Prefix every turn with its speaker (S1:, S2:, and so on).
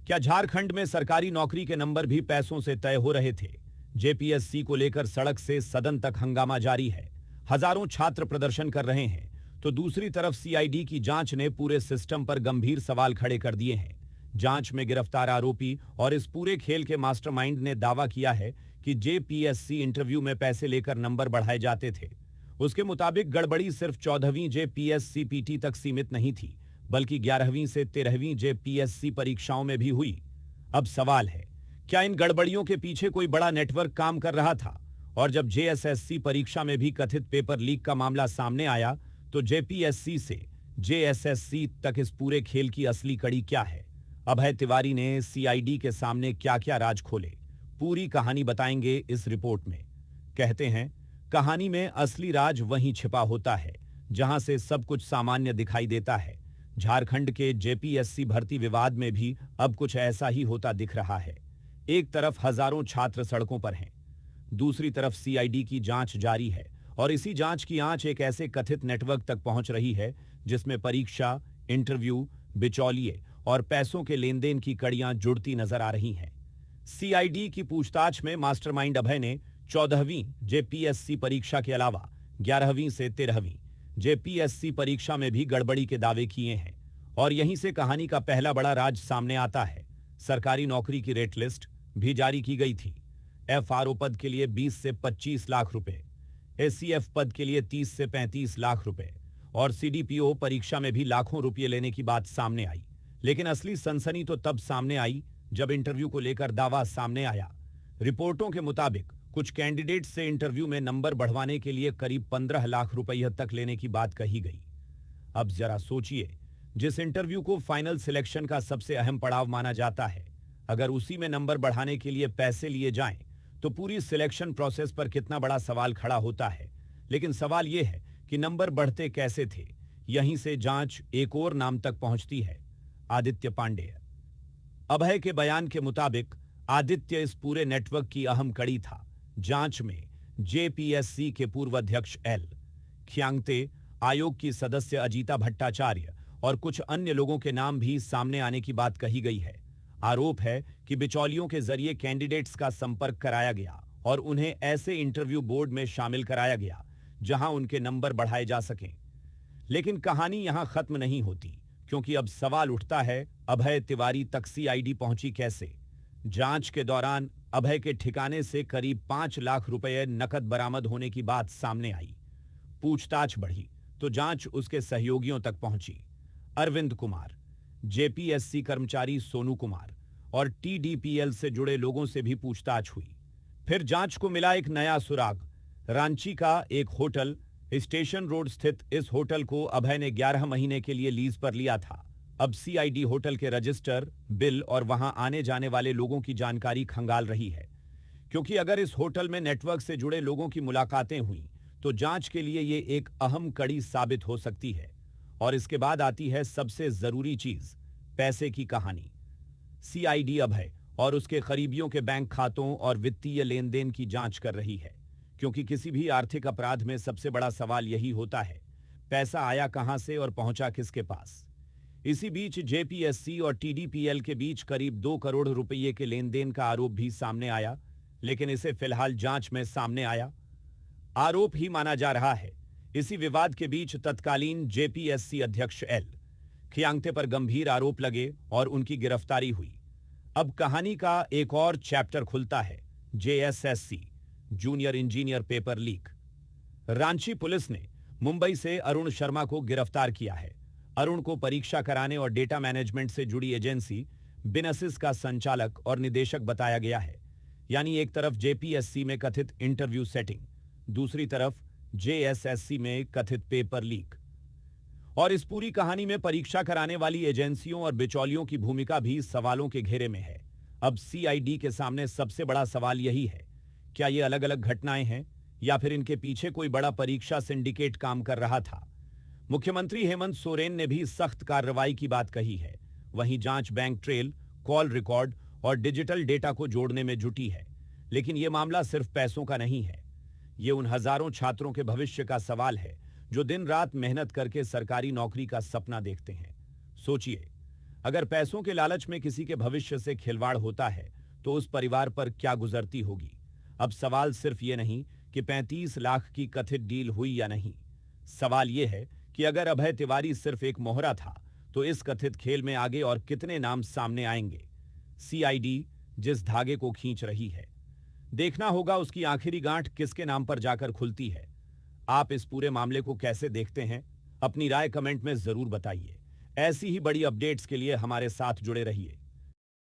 S1: क्या झारखंड में सरकारी नौकरी के नंबर भी पैसों से तय हो रहे थे? जेपीएससी को लेकर सड़क से सदन तक हंगामा जारी है। हजारों छात्र प्रदर्शन कर रहे हैं, तो दूसरी तरफ सीआईडी की जांच ने पूरे सिस्टम पर गंभीर सवाल खड़े कर दिए हैं। जांच में गिरफ्तार आरोपी और इस पूरे खेल के मास्टरमाइंड ने दावा किया है कि जेपीएससी इंटरव्यू में पैसे लेकर नंबर बढ़ाए जाते थे। उसके मुताबिक गड़बड़ी सिर्फ 14वीं जेपीएससीपीटी तक सीमित नहीं थी, बल्कि 11वीं से 13वीं जेपीएससी परीक्षाओं में भी हुई। अब सवाल है, क्या इन गड़बड़ियों के पीछे कोई बड़ा नेटवर्क काम कर रहा था? और जब जेएसएससी परीक्षा में भी कथित पेपर लीक का मामला सामने आया, तो जेपीएससी से जेएसएससी तक इस पूरे खेल की असली कड़ी क्या है? अभय तिवारी ने सीआईडी के सामने क्या-क्या राज खोले, पूरी कहानी बताएंगे इस रिपोर्ट में। कहते हैं, कहानी में असली राज वहीं छिपा होता है जहां से सब कुछ सामान्य दिखाई देता है। झारखंड के जेपीएससी भर्ती विवाद में भी अब कुछ ऐसा ही होता दिख रहा है। एक तरफ हजारों छात्र सड़कों पर हैं, दूसरी तरफ सीआईडी की जांच जारी है, और इसी जांच की आंच एक ऐसे कथित नेटवर्क तक पहुंच रही है जिसमें परीक्षा, इंटरव्यू, बिचौलिए और पैसों के लेनदेन की कड़ियां जुड़ती नजर आ रही हैं। सीआईडी की पूछताछ में मास्टरमाइंड अभय ने 14वीं जेपीएससी परीक्षा के अलावा 11वीं से 13वीं जेपीएससी परीक्षा में भी गड़बड़ी के दावे किए हैं, और यहीं से कहानी का पहला बड़ा राज सामने आता है। सरकारी नौकरी की रेट लिस्ट भी जारी की गई थी। एफआरओ पद के लिए 20 से 25 लाख रुपए, एससीएफ पद के लिए 30 से 35 लाख रुपए और सीडीपीओ परीक्षा में भी लाखों रुपये लेने की बात सामने आई। लेकिन असली सनसनी तो तब सामने आई जब इंटरव्यू को लेकर दावा सामने आया। रिपोर्टों के मुताबिक कुछ कैंडिडेट से इंटरव्यू में नंबर बढ़वाने के लिए करीब 15 लाख रुपये तक लेने की बात कही गई। अब जरा सोचिए, जिस इंटरव्यू को फाइनल सिलेक्शन का सबसे अहम पड़ाव माना जाता है, अगर उसी में नंबर बढ़ाने के लिए पैसे लिए जाएं, तो पूरी सिलेक्शन प्रोसेस पर कितना बड़ा सवाल खड़ा होता है। लेकिन सवाल यह है कि नंबर बढ़ते कैसे थे। यहीं से जांच एक और नाम तक पहुंचती है, आदित्य पांडेय। अभय के बयान के मुताबिक आदित्य इस पूरे नेटवर्क की अहम कड़ी था। जांच में जेपीएससी के पूर्व अध्यक्ष एल खियांगते, आयोग की सदस्य अजीता भट्टाचार्य और कुछ अन्य लोगों के नाम भी सामने आने की बात कही गई है। आरोप है कि बिचौलियों के जरिए कैंडिडेट्स का संपर्क कराया गया और उन्हें ऐसे इंटरव्यू बोर्ड में शामिल कराया गया जहां उनके नंबर बढ़ाए जा सकें। लेकिन कहानी यहां खत्म नहीं होती, क्योंकि अब सवाल उठता है, अभय तिवारी तक सीआईडी पहुंची कैसे? जांच के दौरान अभय के ठिकाने से करीब 5 लाख रुपए नकद बरामद होने की बात सामने आई। पूछताछ बढ़ी तो जांच उसके सहयोगियों तक पहुंची। अरविंद कुमार, जेपीएससी कर्मचारी सोनू कुमार और टीडीपीएल से जुड़े लोगों से भी पूछताछ हुई। फिर जांच को मिला एक नया सुराग। रांची का एक होटल, स्टेशन रोड स्थित इस होटल को अभय ने 11 महीने के लिए लीज पर लिया था। अब सीआईडी होटल के रजिस्टर, बिल और वहां आने जाने वाले लोगों की जानकारी खंगाल रही है, क्योंकि अगर इस होटल में नेटवर्क से जुड़े लोगों की मुलाकातें हुई तो जांच के लिए ये एक अहम कड़ी साबित हो सकती है। और इसके बाद आती है सबसे जरूरी चीज, पैसे की कहानी। सीआईडी अभय और उसके करीबियों के बैंक खातों और वित्तीय लेन देन की जांच कर रही है, क्योंकि किसी भी आर्थिक अपराध में सबसे बड़ा सवाल यही होता है, पैसा आया कहां से और पहुंचा किसके पास। इसी बीच जेपीएससी और टीडीपीएल के बीच करीब 2 करोड़ रुपये के लेन देन का आरोप भी सामने आया, लेकिन इसे फिलहाल जांच में सामने आया आरोप ही माना जा रहा है। इसी विवाद के बीच तत्कालीन जेपीएससी अध्यक्ष एल खियांगते पर गंभीर आरोप लगे और उनकी गिरफ्तारी हुई। अब कहानी का एक और चैप्टर खुलता है, JSSC junior engineer paper leak. Ranchi police ने मुंबई से अरुण शर्मा को गिरफ्तार किया है। अरुण को परीक्षा कराने और डेटा मैनेजमेंट से जुड़ी एजेंसी बिनसिस का संचालक और निदेशक बताया गया है। यानी एक तरफ जेपीएससी में कथित इंटरव्यू सेटिंग, दूसरी तरफ जेएसएससी में कथित पेपर लीक। और इस पूरी कहानी में परीक्षा कराने वाली एजेंसियों और बिचौलियों की भूमिका भी सवालों के घेरे में है। अब सीआईडी के सामने सबसे बड़ा सवाल यही है, क्या ये अलग अलग घटनाएं हैं या फिर इनके पीछे कोई बड़ा परीक्षा सिंडिकेट काम कर रहा था? मुख्यमंत्री हेमंत सोरेन ने भी सख्त कार्रवाई की बात कही है। वहीं जांच बैंक ट्रेल, कॉल रिकॉर्ड और डिजिटल डेटा को जोड़ने में जुटी है। लेकिन यह मामला सिर्फ पैसों का नहीं है, ये उन हजारों छात्रों के भविष्य का सवाल है जो दिन रात मेहनत करके सरकारी नौकरी का सपना देखते हैं। सोचिए, अगर पैसों के लालच में किसी के भविष्य से खिलवाड़ होता है तो उस परिवार पर क्या गुजरती होगी। अब सवाल सिर्फ ये नहीं कि 35 लाख की कथित डील हुई या नहीं। सवाल यह है कि अगर अभय तिवारी सिर्फ एक मोहरा था तो इस कथित खेल में आगे और कितने नाम सामने आएंगे। सीआईडी जिस धागे को खींच रही है, देखना होगा उसकी आखिरी गांठ किसके नाम पर जाकर खुलती है। आप इस पूरे मामले को कैसे देखते हैं? अपनी राय कमेंट में जरूर बताइए। ऐसी ही बड़ी अपडेट्स के लिए हमारे साथ जुड़े रहिए।